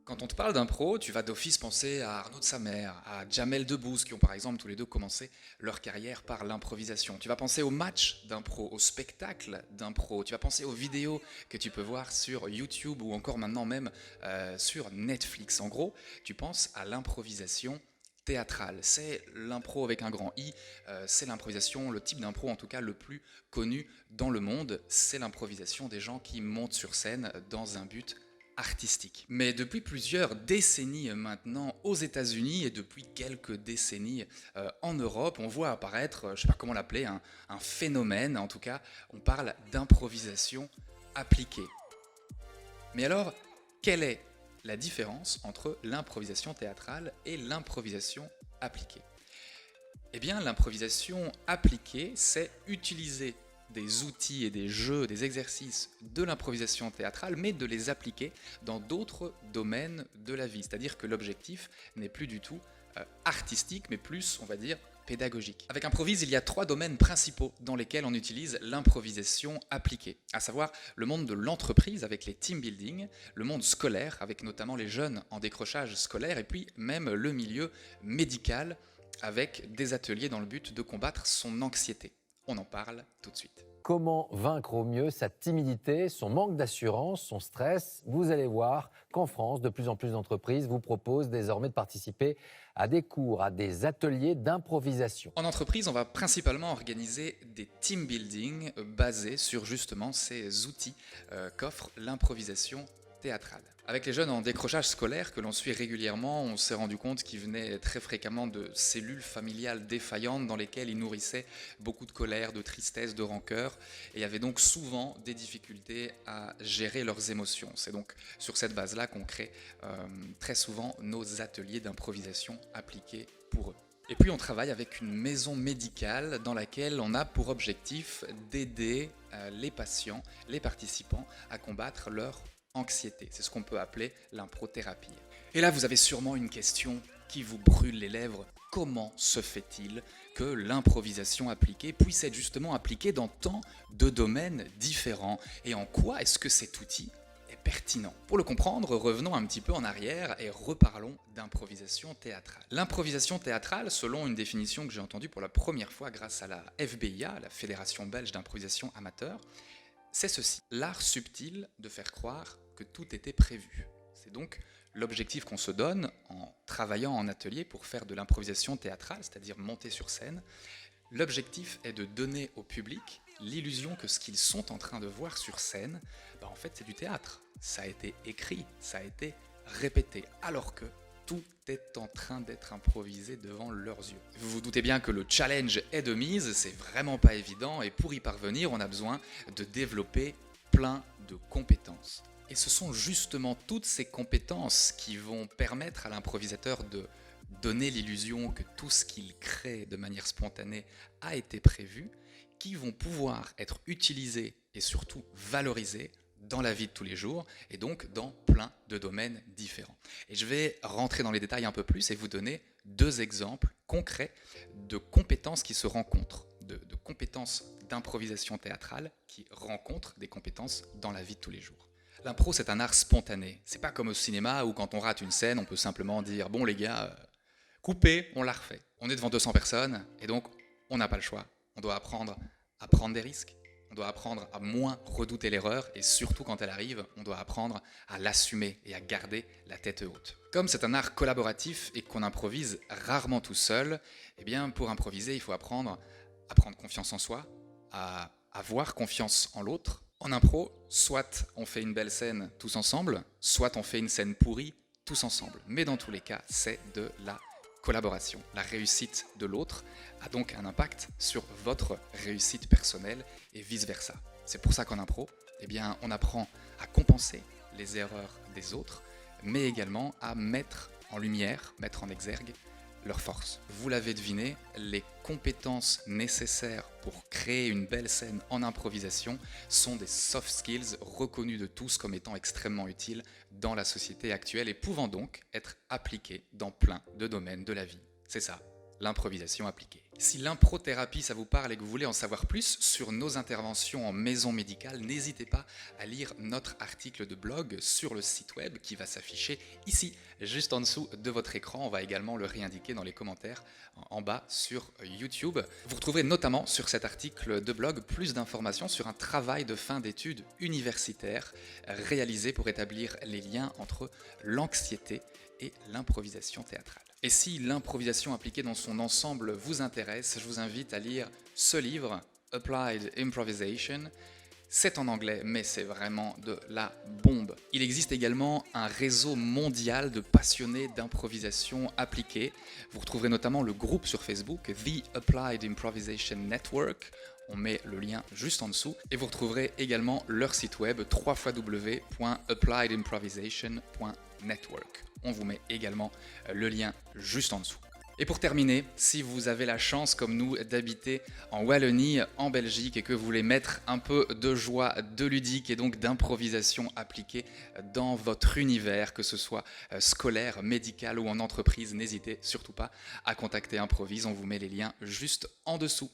Quand on te parle d'impro, tu vas d'office penser à Arnaud de Samer, à Jamel Debbouze, qui ont par exemple tous les deux commencé leur carrière par l'improvisation. Tu vas penser aux matchs d'impro, aux spectacles d'impro, tu vas penser aux vidéos que tu peux voir sur YouTube ou encore maintenant même sur Netflix. En gros, tu penses à l'improvisation théâtrale. C'est l'impro avec un grand I, c'est l'improvisation, le type d'impro en tout cas le plus connu dans le monde. C'est l'improvisation des gens qui montent sur scène dans un but artistique. Mais depuis plusieurs décennies maintenant aux États-Unis et depuis quelques décennies en Europe, on voit apparaître, je ne sais pas comment l'appeler, un phénomène, en tout cas, on parle d'improvisation appliquée. Mais alors, quelle est la différence entre l'improvisation théâtrale et l'improvisation appliquée? Eh bien, l'improvisation appliquée, c'est utiliser des outils et des jeux, des exercices de l'improvisation théâtrale, mais de les appliquer dans d'autres domaines de la vie. C'est-à-dire que l'objectif n'est plus du tout artistique, mais plus, on va dire, pédagogique. Avec Improvise, il y a 3 domaines principaux dans lesquels on utilise l'improvisation appliquée, à savoir le monde de l'entreprise avec les team building, le monde scolaire avec notamment les jeunes en décrochage scolaire, et puis même le milieu médical avec des ateliers dans le but de combattre son anxiété. On en parle tout de suite. Comment vaincre au mieux sa timidité, son manque d'assurance, son stress? Vous allez voir qu'en France, de plus en plus d'entreprises vous proposent désormais de participer à des cours, à des ateliers d'improvisation. En entreprise, on va principalement organiser des team building basés sur justement ces outils qu'offre l'improvisation théâtrale. Avec les jeunes en décrochage scolaire que l'on suit régulièrement, on s'est rendu compte qu'ils venaient très fréquemment de cellules familiales défaillantes dans lesquelles ils nourrissaient beaucoup de colère, de tristesse, de rancœur et avaient donc souvent des difficultés à gérer leurs émotions. C'est donc sur cette base-là qu'on crée très souvent nos ateliers d'improvisation appliqués pour eux. Et puis on travaille avec une maison médicale dans laquelle on a pour objectif d'aider les patients, les participants à combattre leur anxiété. C'est ce qu'on peut appeler l'improthérapie. Et là, vous avez sûrement une question qui vous brûle les lèvres. Comment se fait-il que l'improvisation appliquée puisse être justement appliquée dans tant de domaines différents? Et en quoi est-ce que cet outil est pertinent? Pour le comprendre, revenons un petit peu en arrière et reparlons d'improvisation théâtrale. L'improvisation théâtrale, selon une définition que j'ai entendue pour la première fois grâce à la FBIA, la Fédération belge d'improvisation amateur, c'est ceci, l'art subtil de faire croire que tout était prévu. C'est donc l'objectif qu'on se donne en travaillant en atelier pour faire de l'improvisation théâtrale, c'est-à-dire monter sur scène. L'objectif est de donner au public l'illusion que ce qu'ils sont en train de voir sur scène, en fait c'est du théâtre. Ça a été écrit, ça a été répété, alors que tout est en train d'être improvisé devant leurs yeux. Vous vous doutez bien que le challenge est de mise, c'est vraiment pas évident, et pour y parvenir, on a besoin de développer plein de compétences. Et ce sont justement toutes ces compétences qui vont permettre à l'improvisateur de donner l'illusion que tout ce qu'il crée de manière spontanée a été prévu, qui vont pouvoir être utilisées et surtout valorisées dans la vie de tous les jours et donc dans plein de domaines différents. Et je vais rentrer dans les détails un peu plus et vous donner 2 exemples concrets de compétences qui se rencontrent, de compétences d'improvisation théâtrale qui rencontrent des compétences dans la vie de tous les jours. L'impro, c'est un art spontané. C'est pas comme au cinéma où quand on rate une scène, on peut simplement dire « Bon les gars, coupez, on la refait ». On est devant 200 personnes et donc on n'a pas le choix. On doit apprendre à prendre des risques. On doit apprendre à moins redouter l'erreur et surtout quand elle arrive, on doit apprendre à l'assumer et à garder la tête haute. Comme c'est un art collaboratif et qu'on improvise rarement tout seul, eh bien pour improviser, il faut apprendre à prendre confiance en soi, à avoir confiance en l'autre. En impro, soit on fait une belle scène tous ensemble, soit on fait une scène pourrie tous ensemble. Mais dans tous les cas, c'est de la collaboration. La réussite de l'autre a donc un impact sur votre réussite personnelle et vice-versa. C'est pour ça qu'en impro, eh bien, on apprend à compenser les erreurs des autres, mais également à mettre en lumière, mettre en exergue leurs forces. Vous l'avez deviné, les compétences nécessaires pour créer une belle scène en improvisation sont des soft skills reconnus de tous comme étant extrêmement utiles dans la société actuelle et pouvant donc être appliquées dans plein de domaines de la vie. C'est ça, l'improvisation appliquée. Si l'improthérapie ça vous parle et que vous voulez en savoir plus sur nos interventions en maison médicale, n'hésitez pas à lire notre article de blog sur le site web qui va s'afficher ici, juste en dessous de votre écran. On va également le réindiquer dans les commentaires en bas sur YouTube. Vous retrouverez notamment sur cet article de blog plus d'informations sur un travail de fin d'études universitaire réalisé pour établir les liens entre l'anxiété et l'improvisation théâtrale. Et si l'improvisation appliquée dans son ensemble vous intéresse, je vous invite à lire ce livre, Applied Improvisation. C'est en anglais, mais c'est vraiment de la bombe. Il existe également un réseau mondial de passionnés d'improvisation appliquée. Vous retrouverez notamment le groupe sur Facebook, The Applied Improvisation Network. On met le lien juste en dessous. Et vous retrouverez également leur site web, www.appliedimprovisation.network. On vous met également le lien juste en dessous. Et pour terminer, si vous avez la chance, comme nous, d'habiter en Wallonie, en Belgique, et que vous voulez mettre un peu de joie, de ludique et donc d'improvisation appliquée dans votre univers, que ce soit scolaire, médical ou en entreprise, n'hésitez surtout pas à contacter Improvise. On vous met les liens juste en dessous.